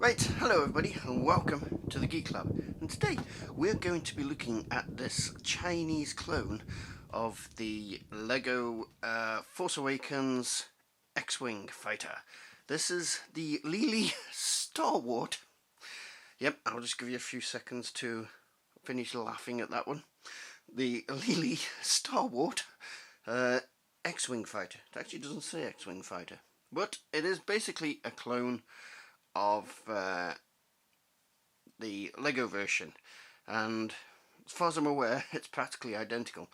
Right, hello everybody and welcome to the Geek Club, and today we're going to be looking at this Chinese clone of the Lego Force Awakens X-Wing fighter. This is the Lele Star Wart. Yep, I'll just give you a few seconds to finish laughing at that one. The Lele Star Wart X-Wing fighter. It actually doesn't say X-Wing fighter, but it is basically a clone of the Lego version, and as far as I'm aware it's practically identical.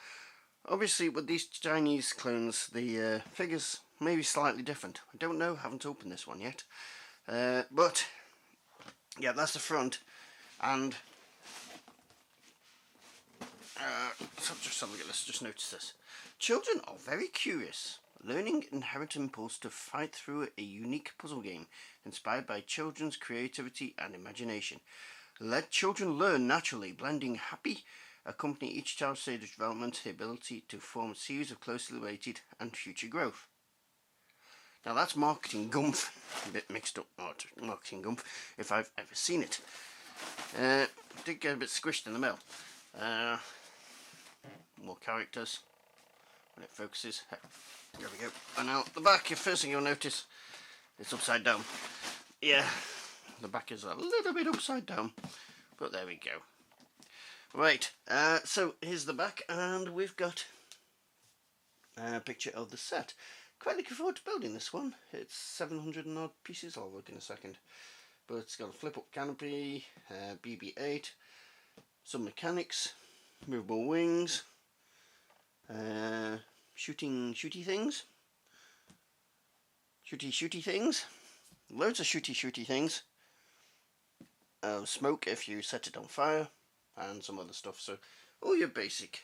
Obviously with these Chinese clones the figures may be slightly different. I don't know, haven't opened this one yet, but yeah, that's the front. And so just have a look at this, just notice this. Children are very curious, learning inherent impulse to fight through a unique puzzle game inspired by children's creativity and imagination. Let children learn naturally, blending happy accompany each child's stage of development, the ability to form a series of closely related and future growth. Now that's marketing gumph, a bit mixed up marketing gumph if I've ever seen it. Did get a bit squished in the middle. More characters when it focuses. There we go. And now the back, the first thing you'll notice, it's upside down. Yeah, the back is a little bit upside down, but there we go. Right, so here's the back, and we've got a picture of the set. Quite looking forward to building this one. It's 700 and odd pieces, I'll look in a second. But it's got a flip-up canopy, BB-8, some mechanics, movable wings, shooty things, loads of shooty things, smoke if you set it on fire, and some other stuff. So all your basic,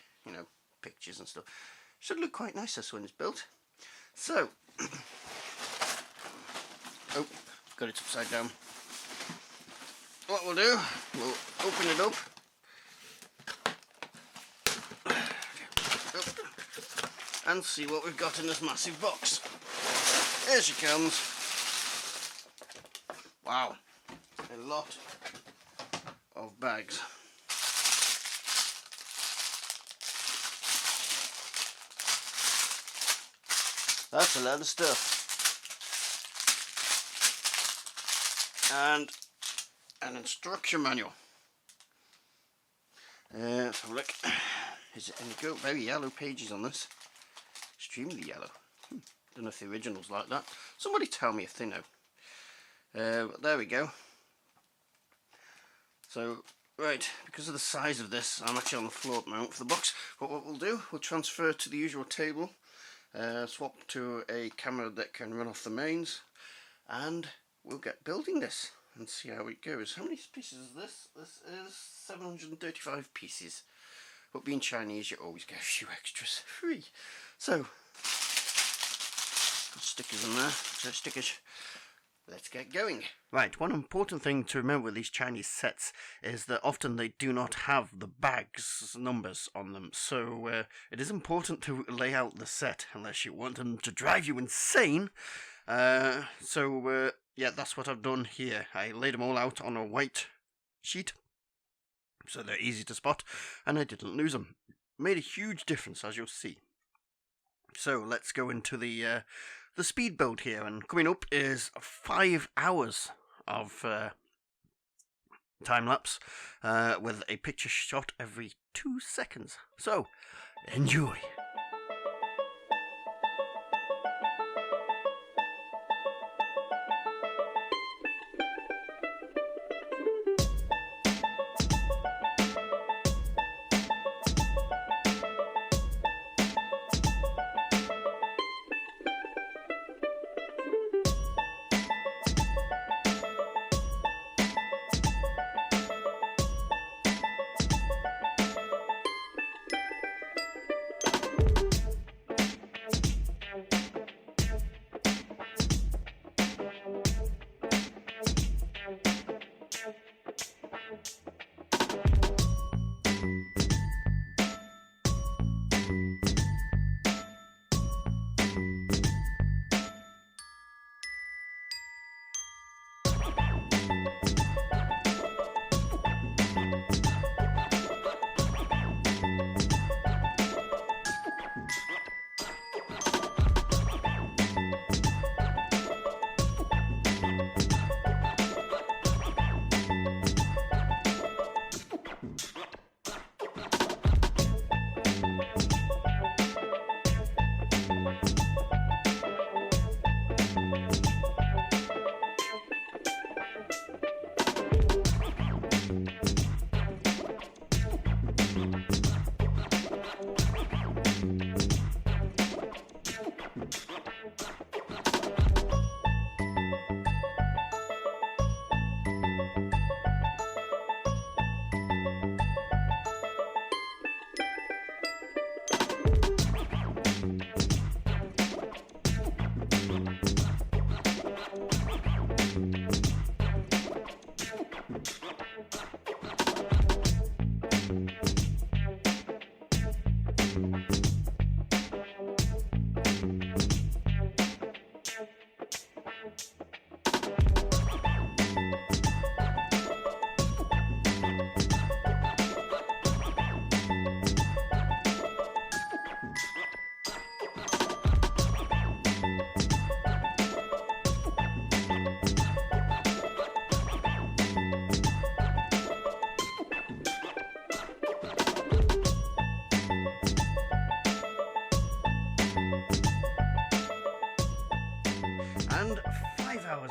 pictures and stuff. Should look quite nice this when it's built. So, oh, got it upside down. What we'll do, we'll open it up. And see what we've got in this massive box. Here she comes. Wow, a lot of bags. That's a lot of stuff. And an instruction manual. Let's have a look. Is it any good? Very yellow pages on this. Extremely yellow. Don't know if the original's like that. Somebody tell me if they know. But there we go. So, right, because of the size of this, I'm actually on the floor at the moment for the box. But what we'll do, we'll transfer to the usual table, swap to a camera that can run off the mains, and we'll get building this and see how it goes. How many pieces is this? This is 735 pieces. But being Chinese, you always get a few extras free. So, stickers in there, so stickers. Let's get going. Right, one important thing to remember with these Chinese sets is that often they do not have the bags' numbers on them. So it is important to lay out the set unless you want them to drive you insane. Yeah, that's what I've done here. I laid them all out on a white sheet, so they're easy to spot, and I didn't lose them. Made a huge difference, as you'll see. So let's go into the speed build here, and coming up is 5 hours of time-lapse with a picture shot every 2 seconds. So, enjoy!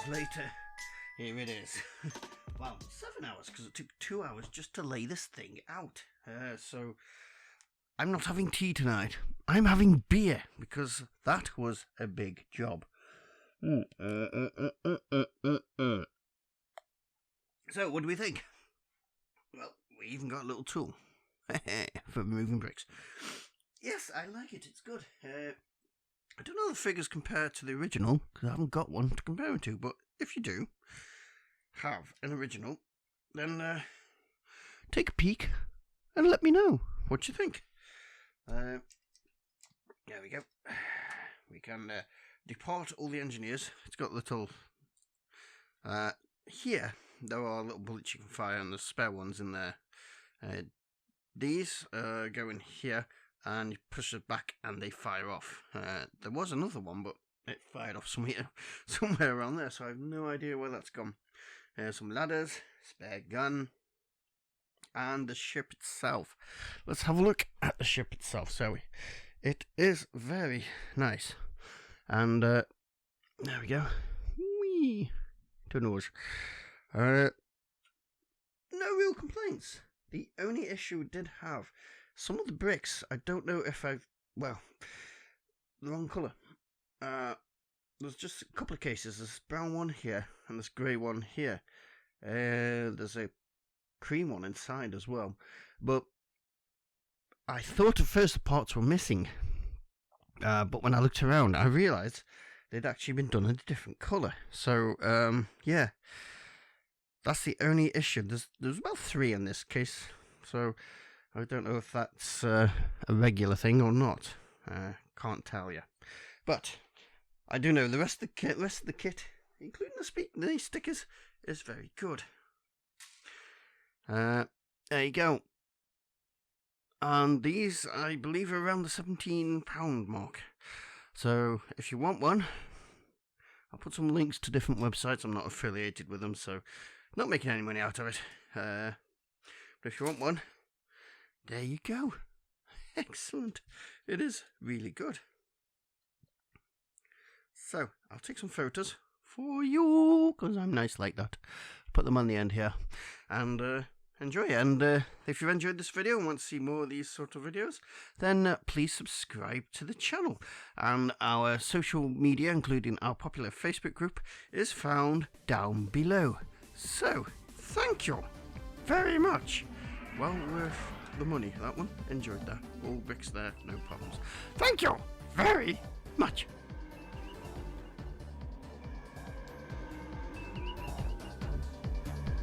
later, here it is. Wow, 7 hours, because it took 2 hours just to lay this thing out. So, I'm not having tea tonight. I'm having beer, because that was a big job. So, what do we think? Well, we even got a little tool for removing bricks. Yes, I like it. It's good. I don't know the figures compared to the original, because I haven't got one to compare it to, but if you do have an original, then take a peek and let me know what you think. There we go. We can depart all the engineers. It's got little... here, there are little bullets you can fire, and there's spare ones in there. These go in here, and you push it back and they fire off. There was another one, but it fired off somewhere around there, so I have no idea where that's gone. Some ladders, spare gun, and the ship itself. Let's have a look at the ship itself. So it is very nice, and there we go. Whee! Don't know what. No real complaints. The only issue we did have, some of the bricks, I don't know if the wrong colour. There's just a couple of cases. There's brown one here, and this grey one here. There's a cream one inside as well. But I thought at first the parts were missing. But when I looked around, I realised they'd actually been done in a different colour. So, yeah. That's the only issue. There's about 3 in this case. So, I don't know if that's a regular thing or not. Can't tell you. But I do know the rest of the kit, including the stickers, is very good. There you go. And these, I believe, are around the £17 mark. So if you want one, I'll put some links to different websites. I'm not affiliated with them, so not making any money out of it. But if you want one, there you go. Excellent. It is really good. So, I'll take some photos for you, because I'm nice like that. Put them on the end here. And enjoy. And if you've enjoyed this video and want to see more of these sort of videos, then please subscribe to the channel. And our social media, including our popular Facebook group, is found down below. So, thank you very much. Well worth the money, that one. Enjoyed that. All bricks there, no problems. Thank you very much.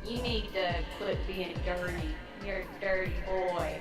You need to quit being dirty. You're a dirty boy.